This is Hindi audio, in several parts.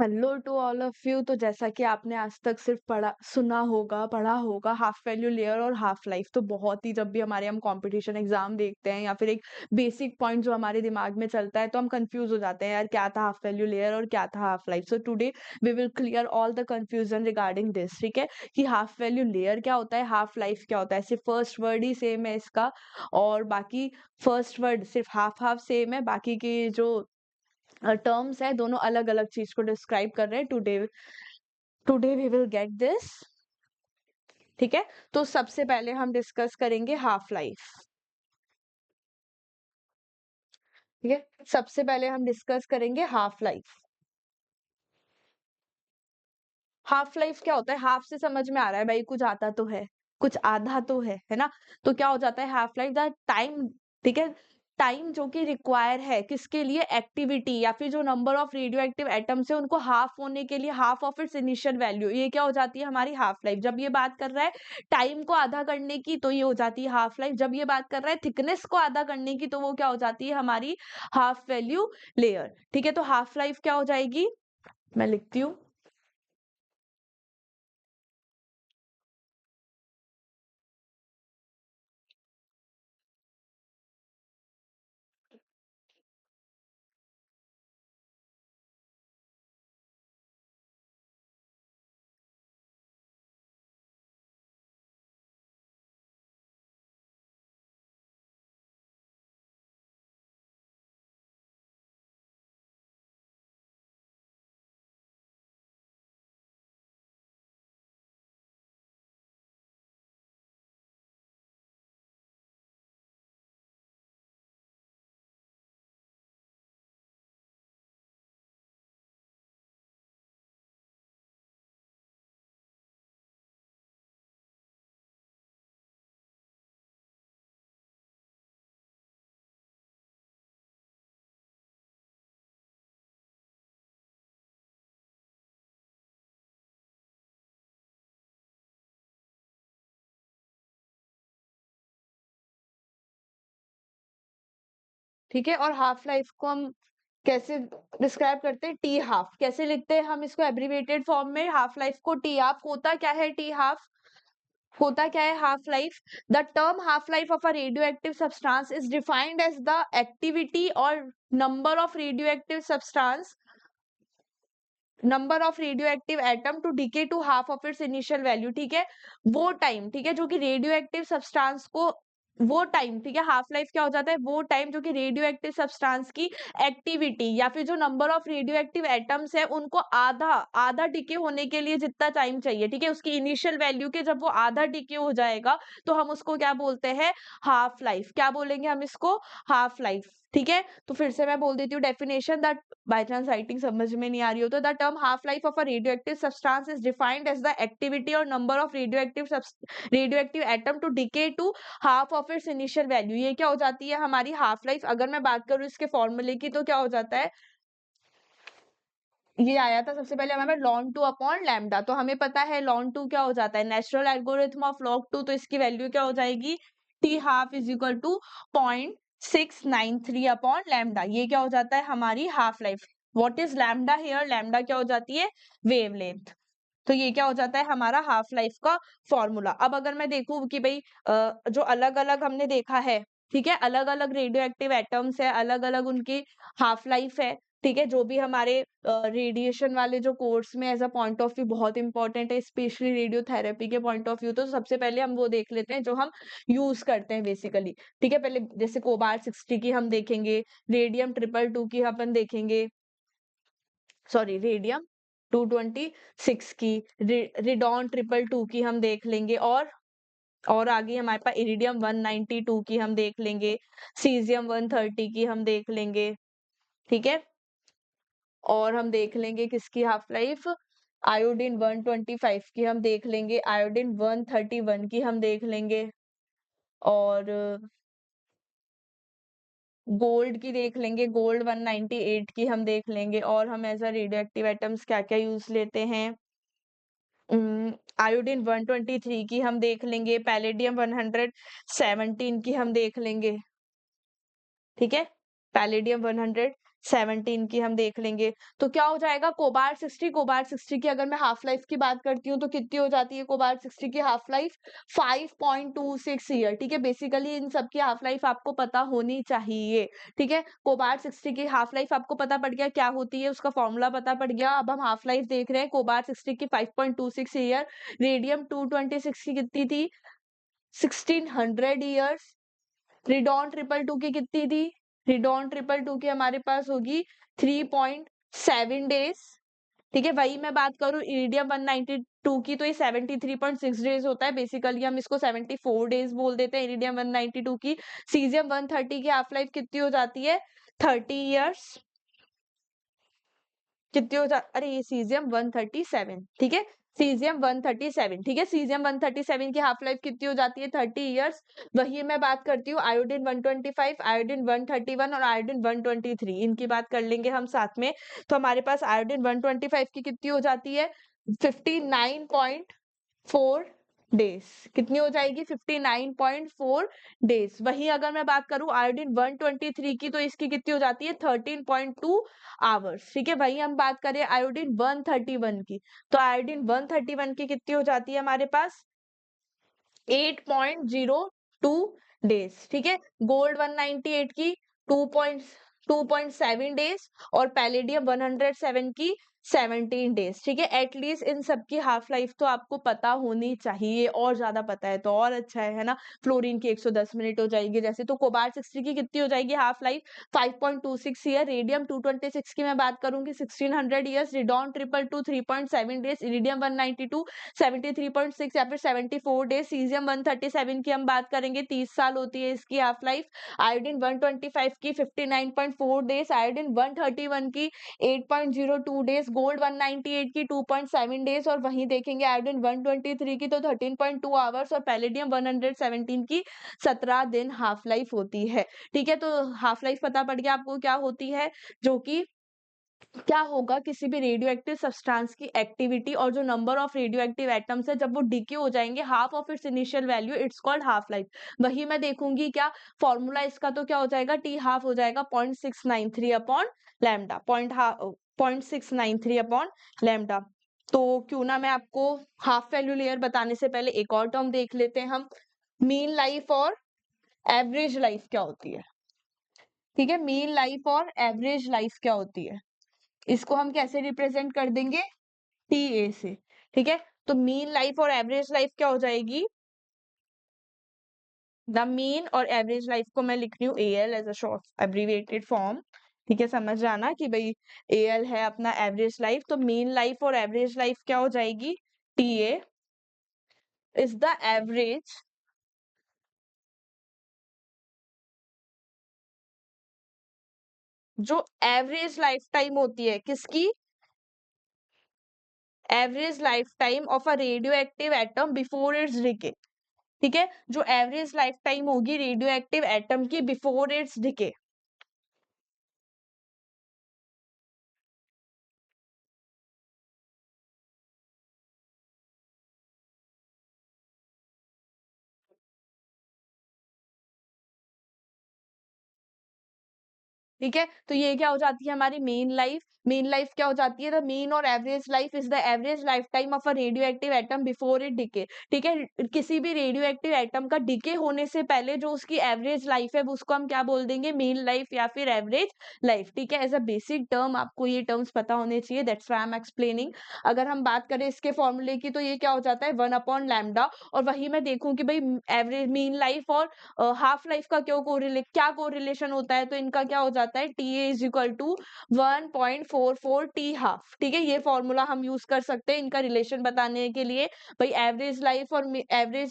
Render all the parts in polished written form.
Hello to all of you. तो जैसा कि आपने आज तक सिर्फ पढ़ा होगा हाफ वैल्यू लेयर और हाफ लाइफ। तो बहुत ही, जब भी हम कंपटीशन एग्जाम देखते हैं या फिर एक बेसिक पॉइंट जो हमारे दिमाग में चलता है, तो हम कंफ्यूज हो जाते हैं, यार क्या था हाफ वैल्यू लेयर और क्या था half life. So today we will clear all the confusion regarding this. ठीक है, कि हाफ वैल्यू लेयर क्या होता है, हाफ लाइफ क्या होता है। सिर्फ फर्स्ट वर्ड ही सेम है इसका, और बाकी फर्स्ट वर्ड सिर्फ हाफ हाफ सेम है, बाकी की जो टर्म्स है दोनों अलग अलग चीज को डिस्क्राइब कर रहे हैं। Today we will get this. ठीक है, तो सबसे पहले हम डिस्कस करेंगे हाफ लाइफ। ठीक है, सबसे पहले हम डिस्कस करेंगे हाफ लाइफ। हाफ लाइफ क्या होता है, हाफ से समझ में आ रहा है भाई, कुछ आता तो है, कुछ आधा तो है ना। तो क्या हो जाता है हाफ लाइफ, द टाइम। ठीक है, टाइम जो कि रिक्वायर है किसके लिए, एक्टिविटी या फिर जो number of radio active atoms है उनको हाफ होने के लिए, half of its initial value, ये क्या हो जाती है हमारी हाफ लाइफ। जब ये बात कर रहा है टाइम को आधा करने की, तो ये हो जाती है हाफ लाइफ। जब ये बात कर रहा है थिकनेस को आधा करने की, तो वो क्या हो जाती है हमारी हाफ वैल्यू लेयर। ठीक है, तो हाफ लाइफ क्या हो जाएगी, मैं लिखती हूँ। ठीक है, और हाफ लाइफ को हम कैसे डिस्क्राइब करते हैं, टी हाफ। कैसे लिखते हैं हम इसको एब्रिविएटेड फॉर्म में, हाफ लाइफ को टी हाफ। होता क्या है टी हाफ, होता क्या है half life, the term half life of a radio active substance is defined as the activity और number of radio active substance, number of radio active atom to decay to half of its initial value. ठीक है, वो टाइम, ठीक है, जो कि रेडियो एक्टिव सब्सटेंस को, वो टाइम, ठीक है, हाफ लाइफ क्या हो जाता है, वो टाइम जो कि रेडियो एक्टिव सब्सटेंस की एक्टिविटी या फिर जो number of radio active atoms है उनको आधा आधा डीके होने के लिए जितना टाइम चाहिए, ठीक है, उसकी इनिशियल वैल्यू के जब वो आधा डीके हो जाएगा, तो हम उसको क्या बोलते हैं, हाफ लाइफ। क्या बोलेंगे हम इसको, हाफ लाइफ। ठीक है, तो फिर से मैं बोल देती हूँ definition, that by chance writing समझ में नहीं आ रही हो तो, the term half life of a radioactive substance is defined as the activity और number of radioactive atom to decay to half of its initial value. ये क्या हो जाती है हमारी हाफ लाइफ। अगर मैं बात करूं इसके फॉर्मूले की, तो क्या हो जाता है, ये आया था सबसे पहले हमें ln 2 अपॉन लैम्डा। तो हमें पता है ln 2 क्या हो जाता है, नेचुरल एल्गोरिथम ऑफ log 2। तो इसकी वैल्यू क्या हो जाएगी, T half is equal to 0.693 upon lambda. ये क्या हो जाता है हमारी half life. What is lambda here, lambda क्या हो जाती है, वेवलेंथ। तो ये क्या हो जाता है हमारा हाफ लाइफ का फॉर्मूला। अब अगर मैं देखूं कि भाई जो अलग अलग हमने देखा है, ठीक है, अलग अलग रेडियो एक्टिव एटम्स है, अलग अलग उनकी हाफ लाइफ है। ठीक है, जो भी हमारे रेडिएशन वाले जो कोर्स में as a point of view बहुत इंपॉर्टेंट है, स्पेशली रेडियोथेरेपी के पॉइंट ऑफ व्यू। तो सबसे पहले हम वो देख लेते हैं जो हम यूज करते हैं बेसिकली। ठीक है, पहले जैसे कोबाल्ट 60 की हम देखेंगे, रेडियम 222 की अपन देखेंगे, सॉरी रेडियम 226 की, रिडॉन 222 की हम देख लेंगे, और आगे हमारे पास इरिडियम 192 की हम देख लेंगे, सीजियम 130 की हम देख लेंगे। ठीक है, और हम देख लेंगे किसकी हाफ लाइफ, आयोडीन 125 की हम देख लेंगे, आयोडीन 131 की हम देख लेंगे, और गोल्ड की देख लेंगे, गोल्ड 198 की हम देख लेंगे। और हम as a radio active atoms क्या क्या यूज लेते हैं, आयोडीन 123 की हम देख लेंगे, पैलेडियम 117 की हम देख लेंगे। ठीक है, पैलेडियम 17 की हम देख लेंगे, तो क्या हो जाएगा कोबाल्ट 60 की अगर मैं हाफ लाइफ की बात करती हूँ तो कितनी हो जाती है कोबाल्ट 60 की हाफ लाइफ 5.26 ईयर। ठीक है, बेसिकली इन सब की हाफ लाइफ आपको पता होनी चाहिए। ठीक है, कोबाल्ट 60 की हाफ लाइफ आपको पता पड़ गया क्या होती है, उसका फॉर्मूला पता पड़ गया। अब हम हाफ लाइफ देख रहे हैं कोबाल्ट 60 की 5.26 ईयर, रेडियम 226 की कितनी थी 1600 ईयर्स, रिडॉन ट्रिपल टू की कितनी थी, रिडॉन ट्रिपल टू की हमारे पास होगी 3.7 डेज। ठीक है, वही मैं बात करूं इरिडियम 192 की तो ये 73.6 डेज होता है, बेसिकली हम इसको 74 डेज बोल देते हैं इरिडियम 192 की। सीजियम 130 की हाफ लाइफ कितनी हो जाती है 30 ईयर्स, कितनी हो जा अरे ये सीजियम 137। ठीक है, सीजियम 137। ठीक है, सीजियम 137 की हाफ लाइफ कितनी हो जाती है 30 इयर्स। वही मैं बात करती हूँ आयोडीन 125, आयोडीन 131 और आयोडीन 123, इनकी बात कर लेंगे हम साथ में। तो हमारे पास आयोडीन 125 की कितनी हो जाती है 59.4 डेज, कितनी हो जाएगी 59.4 डेज। वही अगर मैं बात करूं आयोडीन 123 की तो इसकी कितनी हो जाती है 13.2 आवर्स। ठीक है, वही हम बात करें आयोडीन 131 की तो आयोडीन 131 की कितनी हो जाती है हमारे पास 8.02 डेज। ठीक है, गोल्ड 198 की 2.7 डेज और पैलेडियम 107 की 17 डेज। ठीक है, एटलीस्ट इन सब की हाफ लाइफ तो आपको पता होनी चाहिए, और ज्यादा पता है तो और अच्छा है ना। फ्लोरीन की 110 मिनट हो जाएगी जैसे, तो कोबाल्ट 60 की कितनी हो जाएगी हाफ लाइफ 5.26 ईयर, रेडियम 226 की मैं बात करूंगी 1600 years, radon triple two 3.7 days, iridium 192 73.6 या फिर 74 डेज, सीजियम 137 की हम बात करेंगे 30 साल होती है इसकी हाफ लाइफ, आयोडीन 125 की 59.4 डेज, आयोडीन 131 की 8.02 डेज, गोल्ड 198 की 2.7 डेज और वहीं देखेंगे आयोडीन 123 की तो 13.2 आवर्स और पैलेडियम 117 की 17 दिन हाफ लाइफ होती है। ठीक है, तो हाफ लाइफ पता पड़ गया आपको क्या होती है, जो कि क्या होगा किसी भी रेडियो एक्टिव सब्सटेंस की एक्टिविटी और जो number of radio active atoms है जब वो डिके हो जाएंगे half of its initial value, it's called half life. वही मैं देखूंगी क्या फॉर्मूला इसका, तो क्या हो जाएगा टी हाफ हो जाएगा 0.693 अपॉन लैम्डा, 0.693 अपॉन लैम्डा। तो क्यों ना मैं आपको हाफ वैल्यू लेयर बताने से पहले एक और टर्म देख लेते हैं हम, मीन लाइफ और एवरेज लाइफ क्या होती है। ठीक है, मीन लाइफ और एवरेज लाइफ क्या होती है, इसको हम कैसे रिप्रेजेंट कर देंगे टी ए से। ठीक है, तो मीन लाइफ और एवरेज लाइफ क्या हो जाएगी, द मीन और एवरेज लाइफ को मैं लिख रही हूँ L as a short abbreviated form. ठीक है, समझ जाना कि भाई एल है अपना एवरेज लाइफ, तो मीन लाइफ और एवरेज लाइफ क्या हो जाएगी T A is the average जो एवरेज लाइफ टाइम होती है किसकी, average life time of a radio active atom before it's decay. ठीक है, जो एवरेज लाइफ टाइम होगी रेडियो एक्टिव एटम की बिफोर इट्स डिके। ठीक है, तो ये क्या हो जाती है हमारी मेन लाइफ, मेन लाइफ क्या हो जाती है द मीन और average life is the average life time of a radio active atom before it decay. ठीक है, किसी भी रेडियो एक्टिव एटम का डिके होने से पहले जो उसकी एवरेज लाइफ है वो उसको हम क्या बोल देंगे मेन लाइफ या फिर एवरेज लाइफ। ठीक है, एज अ बेसिक टर्म आपको ये टर्म्स पता होने चाहिए, that's why I am explaining. अगर हम बात करें इसके फॉर्मूले की तो ये क्या हो जाता है 1/लैम्डा, और वही मैं देखूं कि भाई एवरेज मीन लाइफ और हाफ लाइफ का क्या कोरिलेशन होता है, तो इनका क्या हो जाता है T A is equal to 1.44 T half. ठीक है, ये फॉर्मूला हम यूज कर सकते हैं इनका रिलेशन बताने के लिए। भाई एवरेज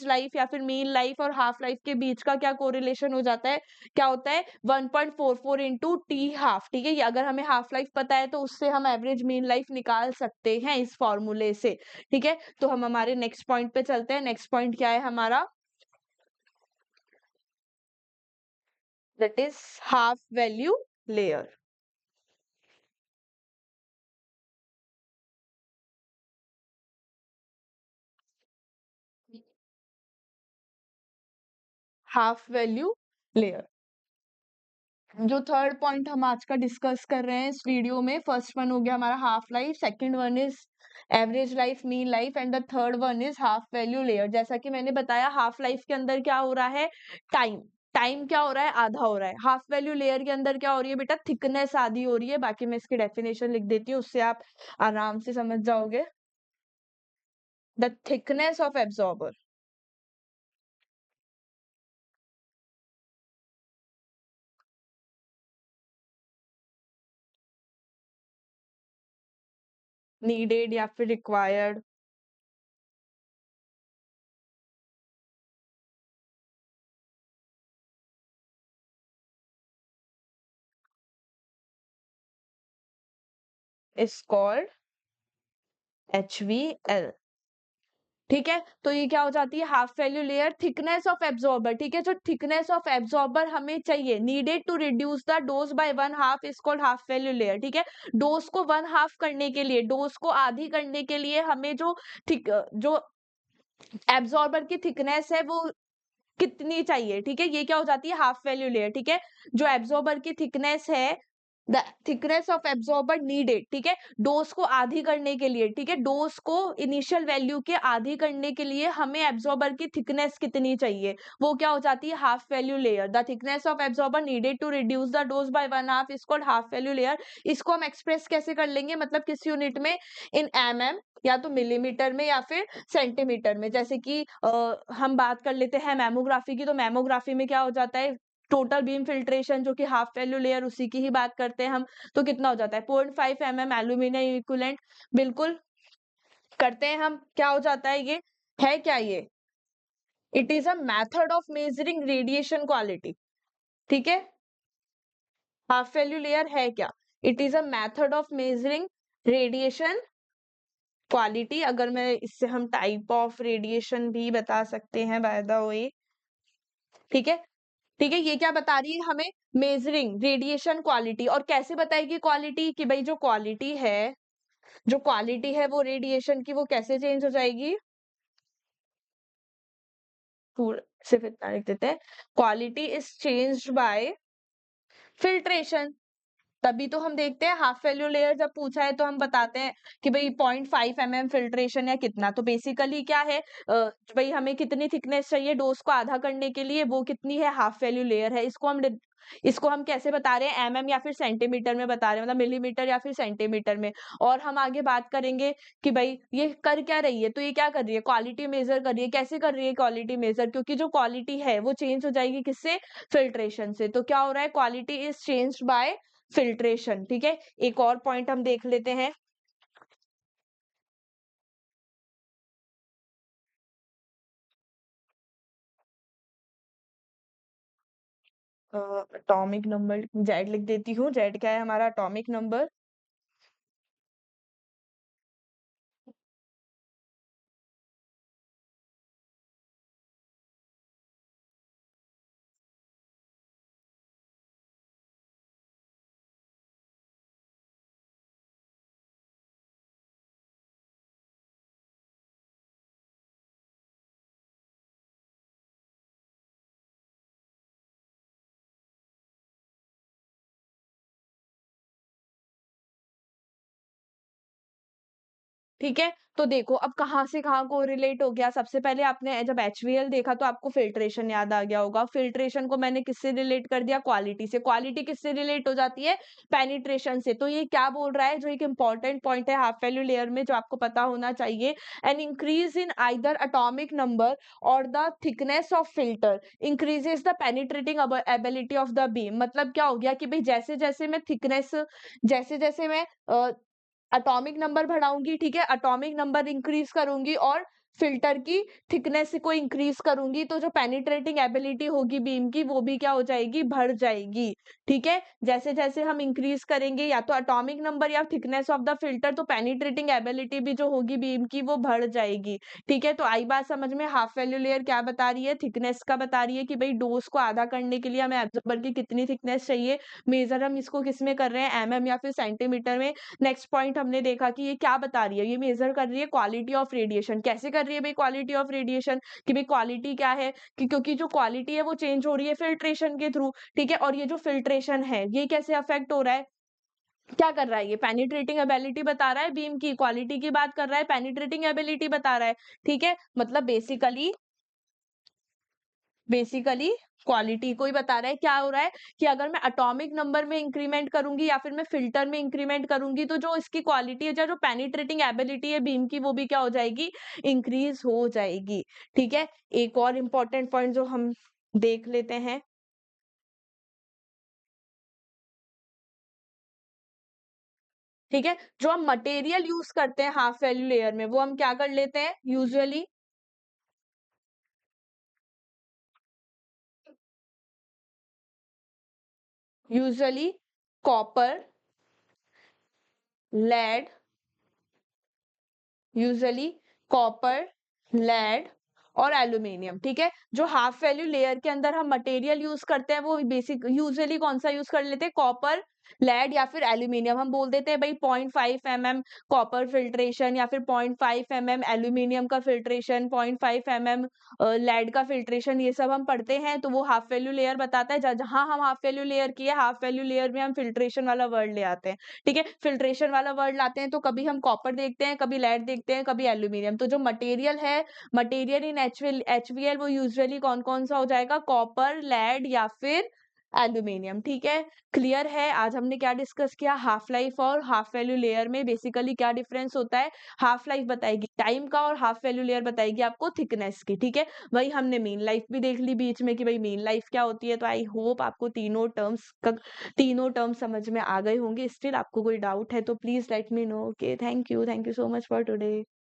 लाइफ या फिर मीन लाइफ और हाफ लाइफ के बीच का क्या कोरिलेशन हो जाता है, क्या होता है 1.44 इंटू टी हाफ। ठीक है, ये अगर हमें हाफ लाइफ पता है तो उससे हम एवरेज मीन लाइफ निकाल सकते हैं इस फॉर्मूले से। ठीक है, तो हम हमारे नेक्स्ट पॉइंट पे चलते हैं। नेक्स्ट पॉइंट क्या है हमारा, that is half value layer। Half value layer, जो थर्ड पॉइंट हम आज का डिस्कस कर रहे हैं इस वीडियो में, फर्स्ट वन हो गया हमारा half life, second one is average life, mean life, and the third one is half value layer. जैसा कि मैंने बताया हाफ लाइफ के अंदर क्या हो रहा है, टाइम, टाइम क्या हो रहा है, आधा हो रहा है। हाफ वैल्यू लेयर के अंदर क्या हो रही है बेटा, थिकनेस आधी हो रही है। बाकी मैं इसकी डेफिनेशन लिख देती हूँ, उससे आप आराम से समझ जाओगे। The thickness of absorber, needed या फिर रिक्वायर्ड, इज कॉल्ड HVL। ठीक है, तो ये क्या हो जाती है, half value layer. Thickness of absorber, ठीक है, जो थिकनेस ऑफ एब्जॉर्बर हमें चाहिए, needed to reduce the dose by one half, is called half value layer. ठीक है, डोज को वन हाफ करने के लिए, डोज को आधी करने के लिए हमें जो थिक जो एब्जॉर्बर की थिकनेस है वो कितनी चाहिए। ठीक है, ये क्या हो जाती है, हाफ वैल्यू लेयर। ठीक है, जो एब्जॉर्बर की थिकनेस है, the thickness of absorber needed, ठीक है, डोज को आधी करने के लिए, ठीक है, डोज को इनिशियल वैल्यू के आधी करने के लिए हमें एब्जॉर्बर की थिकनेस कितनी चाहिए, वो क्या हो जाती है, half value layer. The thickness of absorber needed to reduce the dose by one half is called half value layer. इसको हम एक्सप्रेस कैसे कर लेंगे, मतलब किस यूनिट में, इन या तो मिलीमीटर में या फिर सेंटीमीटर में। जैसे कि हम बात कर लेते हैं मैमोग्राफी की, तो मैमोग्राफी में क्या हो जाता है, टोटल बीम फिल्ट्रेशन जो कि हाफ वैल्यू लेयर, उसी की ही बात करते हैं हम, तो कितना हो जाता है 0.5 mm एल्यूमिनियम इक्विवेलेंट। बिल्कुल करते हैं हम, क्या हो जाता है, ये है क्या, ये it is a method of measuring radiation quality. ठीक है, हाफ वैल्यू लेयर है क्या, it is a method of measuring radiation quality. अगर मैं इससे हम टाइप ऑफ रेडिएशन भी बता सकते हैं बाय द वे। ठीक है, ठीक है, ये क्या बता रही है हमें, मेजरिंग रेडिएशन क्वालिटी। और कैसे बताएगी क्वालिटी, कि भाई जो क्वालिटी है वो रेडिएशन की, वो कैसे चेंज हो जाएगी, सिर्फ इतना लिख देते हैं, quality is changed by filtration. तभी तो हम देखते हैं हाफ वैल्यू लेयर जब पूछा है तो हम बताते हैं कि भाई 0.5 mm फिल्ट्रेशन या कितना। तो बेसिकली क्या है, भाई हमें कितनी थिकनेस चाहिए डोज को आधा करने के लिए, वो कितनी है, हाफ वैल्यू लेयर है। इसको हम कैसे बता रहे हैं, या फिर सेंटीमीटर में बता रहे हैं, मतलब मिलीमीटर या फिर सेंटीमीटर में। और हम आगे बात करेंगे कि भाई ये कर क्या रही है, तो ये क्या कर रही है, क्वालिटी मेजर कर रही है। कैसे कर रही है क्वालिटी मेजर, क्योंकि जो क्वालिटी है वो चेंज हो जाएगी किससे, फिल्ट्रेशन से। तो क्या हो रहा है, quality is changed by filtration. ठीक है, एक और पॉइंट हम देख लेते हैं, एटॉमिक नंबर जेड लिख देती हूँ। जेड क्या है हमारा, एटॉमिक नंबर। ठीक है, तो देखो अब कहाँ से कहाँ को रिलेट हो गया। सबसे पहले आपने जब HVL देखा तो आपको फिल्ट्रेशन याद आ गया होगा। फिल्ट्रेशन को मैंने किससे रिलेट कर दिया, क्वालिटी से। क्वालिटी किससे रिलेट हो जाती है, पेनिट्रेशन से। तो ये क्या बोल रहा है, जो एक इंपॉर्टेंट पॉइंट है हाफ वैल्यू लेयर में जो आपको पता होना चाहिए, an increase in either atomic number और the thickness of filter increases the penetrating ability of the beam. मतलब क्या हो गया कि भाई जैसे जैसे मैं थिकनेस, जैसे जैसे मैं एटॉमिक नंबर बढ़ाऊंगी, ठीक है, एटॉमिक नंबर इंक्रीज करूंगी और फिल्टर की थिकनेस को इंक्रीज करूंगी, तो जो पेनिट्रेटिंग एबिलिटी होगी बीम की वो भी क्या हो जाएगी, बढ़ जाएगी। ठीक है, जैसे जैसे हम इंक्रीज करेंगे या तो एटॉमिक नंबर या थिकनेस ऑफ द फिल्टर, तो पेनिट्रेटिंग एबिलिटी भी जो होगी बीम की वो बढ़ जाएगी। ठीक है, तो आई बात समझ में, हाफ वैल्यू लेयर क्या बता रही है, थिकनेस का बता रही है कि भाई डोज को आधा करने के लिए हमें एब्जॉर्बर की कितनी थिकनेस चाहिए। मेजर हम इसको किस में कर रहे हैं, या फिर सेंटीमीटर में। नेक्स्ट पॉइंट हमने देखा कि ये क्या बता रही है, ये मेजर कर रही है क्वालिटी ऑफ रेडिएशन। कैसे कर कर रही है भाई क्वालिटी ऑफ रेडिएशन, कि भाई क्वालिटी क्या है, कि क्योंकि जो क्वालिटी है वो चेंज हो रही है फिल्ट्रेशन के थ्रू, ठीक है। और ये जो फिल्ट्रेशन है ये कैसे अफेक्ट हो रहा है, क्या कर रहा है, ये पेनिट्रेटिंग एबिलिटी बता रहा है, बीम की क्वालिटी की बात कर रहा है, पेनिट्रेटिंग एबिलिटी बता रहा है, ठीक है। मतलब बेसिकली क्वालिटी को ही बता रहा है। क्या हो रहा है कि अगर मैं एटॉमिक नंबर में इंक्रीमेंट करूंगी या फिर मैं फिल्टर में इंक्रीमेंट करूंगी, तो जो इसकी क्वालिटी है, जो पेनिट्रेटिंग एबिलिटी है बीम की, वो भी क्या हो जाएगी, इंक्रीज हो जाएगी, ठीक है। एक और इम्पोर्टेंट पॉइंट जो हम देख लेते हैं, ठीक है। जो हम मटेरियल यूज करते हैं हाफ वैल्यू लेयर में, वो हम क्या कर लेते हैं usually copper, lead, usually copper, lead और एल्यूमिनियम, ठीक है। जो हाफ वैल्यू लेयर के अंदर हम मटेरियल यूज करते हैं वो बेसिक यूजुअली कौन सा यूज कर लेते हैं, कॉपर, लेड या फिर एल्यूमिनियम। हम बोल देते हैं भाई 0.5 mm कॉपर फिल्ट्रेशन, या फिर 0.5 mm एल्यूमिनियम का फिल्ट्रेशन, 0.5 mm लेड का फिल्ट्रेशन, ये सब हम पढ़ते हैं। तो वो हाफ वैल्यू लेयर बताता है। जहां हम हाफ वैल्यू लेयर की है, हाफ वैल्यू लेयर में हम फिल्ट्रेशन वाला वर्ड ले आते हैं, ठीक है। फिल्ट्रेशन वाला वर्ड लाते हैं तो कभी हम कॉपर देखते हैं, कभी लेड देखते हैं, कभी एल्यूमिनियम। तो जो मटेरियल है, मटेरियल इन एचवीएल, वो यूजुअली कौन कौन सा हो जाएगा, कॉपर, लेड या फिर एल्यूमिनियम, ठीक है। क्लियर है। आज हमने क्या डिस्कस किया, हाफ लाइफ और हाफ वैल्यू लेयर में बेसिकली क्या डिफरेंस होता है। हाफ लाइफ बताएगी टाइम का और हाफ वैल्यू लेयर बताएगी आपको थिकनेस की, ठीक है। वही हमने मीन लाइफ भी देख ली बीच में कि भाई मीन लाइफ क्या होती है। तो आई होप आपको तीनों टर्म्स समझ में आ गए होंगे। स्टिल आपको कोई डाउट है तो please let me know. Okay, thank you so much for today.